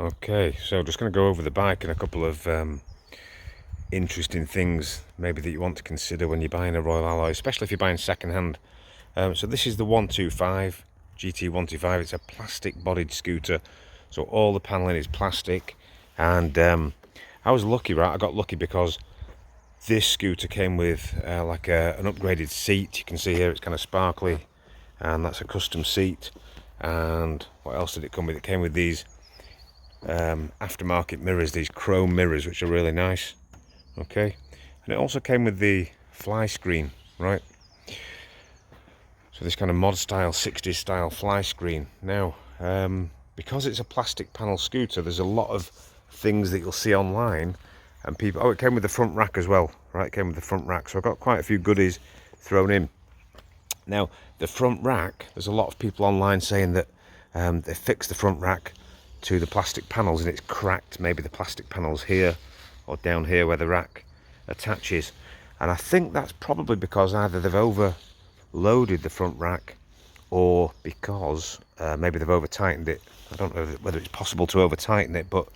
Okay, so just going to go over the bike and a couple of interesting things maybe that you want to consider when you're buying a Royal Alloy, especially if you're buying second hand. So this is the 125 GT125. It's a plastic bodied scooter, so all the paneling is plastic. And I was lucky, right? I got lucky because this scooter came with like an upgraded seat. You can see here it's kind of sparkly, and that's a custom seat. And what else did it come with? It came with these aftermarket mirrors, these chrome mirrors, which are really nice. Okay, and it also came with the fly screen, right? So this kind of mod style 60s style fly screen. Now because it's a plastic panel scooter, there's a lot of things that you'll see online, and people, oh, it came with the front rack as well, right? It came with the front rack, so I got quite a few goodies thrown in. Now the front rack, there's a lot of people online saying that they fixed the front rack to the plastic panels and it's cracked, maybe the plastic panels here or down here where the rack attaches, and I think that's probably because either they've overloaded the front rack or because maybe they've over tightened it. I don't know whether it's possible to over tighten it, but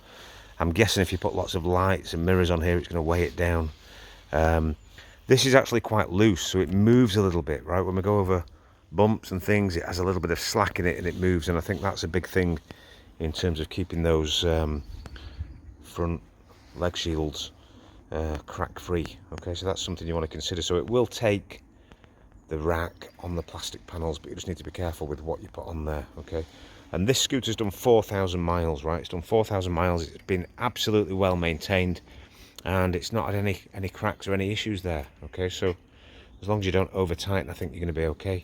I'm guessing if you put lots of lights and mirrors on here, it's going to weigh it down. This is actually quite loose, so it moves a little bit, right? When we go over bumps and things, it has a little bit of slack in it and it moves, and I think that's a big thing in terms of keeping those front leg shields crack free. Okay, so that's something you want to consider. So it will take the rack on the plastic panels, but you just need to be careful with what you put on there. Okay, and this scooter's done 4,000 miles, right? It's done 4,000 miles. It's been absolutely well maintained, and it's not had any cracks or any issues there. Okay, so as long as you don't over tighten, I think you're going to be okay.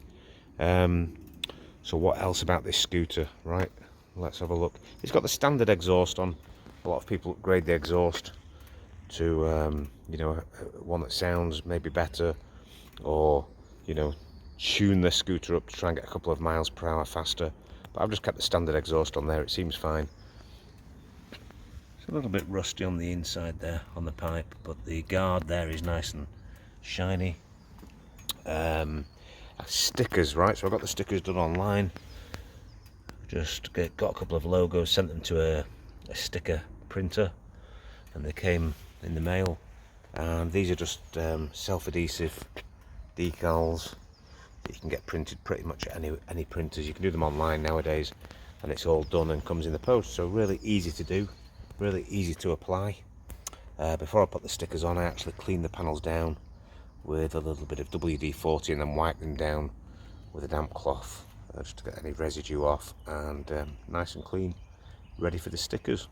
So what else about this scooter, right? Let's have a look. It's got the standard exhaust on. A lot of people upgrade the exhaust to you know, one that sounds maybe better, or you know, tune the scooter up to try and get a couple of miles per hour faster. But I've just kept the standard exhaust on there. It seems fine. It's a little bit rusty on the inside there on the pipe, but the guard there is nice and shiny. Stickers, right? So I got the stickers done online. Just got a couple of logos, sent them to a sticker printer, and they came in the mail. And these are just self-adhesive decals that you can get printed pretty much at any printers. You can do them online nowadays, and it's all done and comes in the post. So really easy to do, really easy to apply. Before I put the stickers on, I actually clean the panels down with a little bit of WD-40 and then wipe them down with a damp cloth. Just to get any residue off, and nice and clean, ready for the stickers.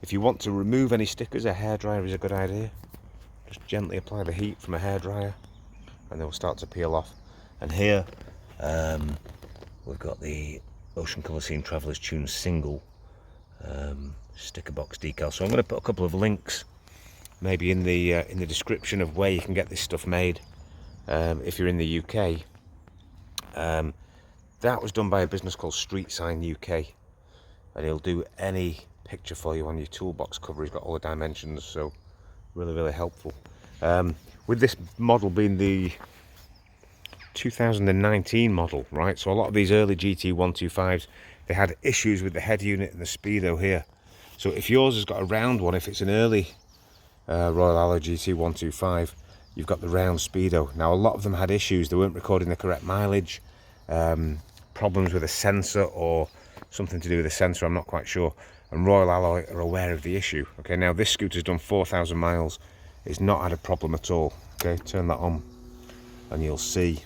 If you want to remove any stickers, a hairdryer is a good idea. Just gently apply the heat from a hairdryer and they will start to peel off. And here we've got the Ocean Colour Scene Travellers Tune single sticker box decal. So I'm going to put a couple of links maybe in the description of where you can get this stuff made if you're in the UK. That was done by a business called Street Sign UK, and he'll do any picture for you on your toolbox cover. He's got all the dimensions, so really helpful. With this model being the 2019 model, right? So a lot of these early GT125s, they had issues with the head unit and the speedo here. So if yours has got a round one, if it's an early Royal Alloy GT125, you've got the round speedo. Now a lot of them had issues. They weren't recording the correct mileage. Problems with a sensor or something to do with the sensor, I'm not quite sure, and Royal Alloy are aware of the issue. Okay, now this scooter's done 4,000 miles. It's not had a problem at all. Okay, turn that on and you'll see.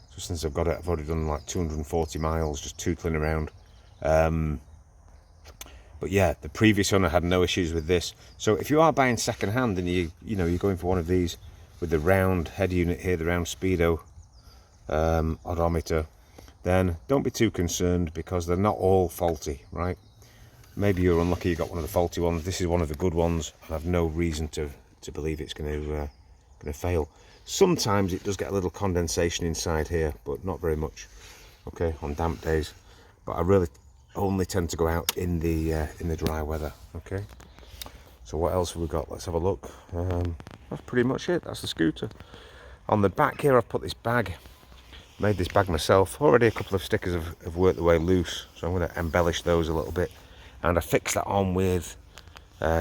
So since I've got it, I've already done like 240 miles just tootling around. But yeah, the previous owner had no issues with this. So if you are buying second hand and you're going for one of these with the round head unit here, the round speedo odometer, then don't be too concerned, because they're not all faulty, right? Maybe you're unlucky you got one of the faulty ones. This is one of the good ones, and I've no reason to believe it's going to fail. Sometimes it does get a little condensation inside here, but not very much. Okay, on damp days. But I really only tend to go out in the dry weather. Okay. So what else have we got? Let's have a look. That's pretty much it. That's the scooter. On the back here, I've put this bag. Made this bag myself. Already a couple of stickers have worked their way loose, so I'm going to embellish those a little bit. and I fixed that on with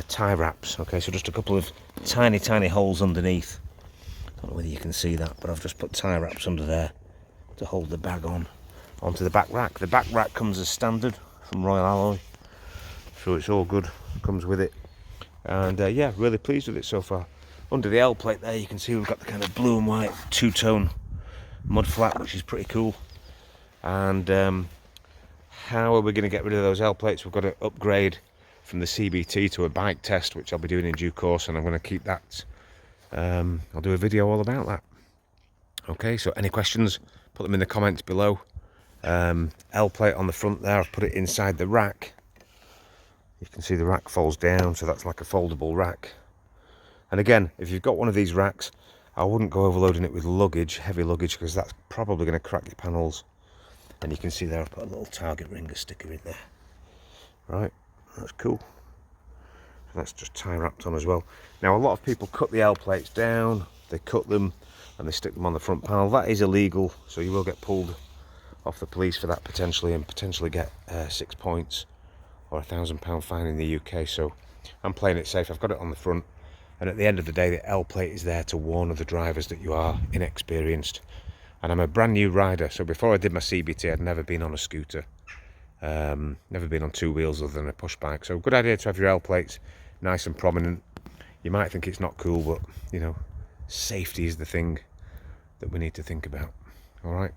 tie wraps. Okay, so just a couple of tiny holes underneath. Don't know whether you can see that, but I've just put tie wraps under there to hold the bag onto the back rack. The back rack comes as standard from Royal Alloy, so it's all good, comes with it. And yeah, really pleased with it so far. Under the L plate there, you can see we've got the kind of blue and white two-tone mud flat, which is pretty cool. And how are we going to get rid of those L plates? We've got to upgrade from the CBT to a bike test, which I'll be doing in due course, and I'm going to keep that. I'll do a video all about that. Okay, so any questions, put them in the comments below. L plate on the front there, I've put it inside the rack. You can see the rack folds down, so that's like a foldable rack. And again, if you've got one of these racks, I wouldn't go overloading it with luggage, heavy luggage, because that's probably going to crack your panels. And you can see there I've put a little target ringer sticker in there. Right, that's cool. So that's just tie wrapped on as well. Now a lot of people cut the L plates down, they cut them and they stick them on the front panel. That is illegal, so you will get pulled off the police for that potentially, and potentially get 6 points or £1,000 fine in the UK. So I'm playing it safe. I've got it on the front, and at the end of the day the L plate is there to warn other drivers that you are inexperienced. And I'm a brand new rider, so before I did my CBT I'd never been on a scooter, never been on two wheels other than a push bike. So good idea to have your L plates nice and prominent. You might think it's not cool, but you know, safety is the thing that we need to think about. All right,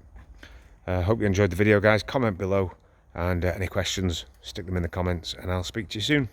hope you enjoyed the video, guys. Comment below, and any questions, stick them in the comments, and I'll speak to you soon.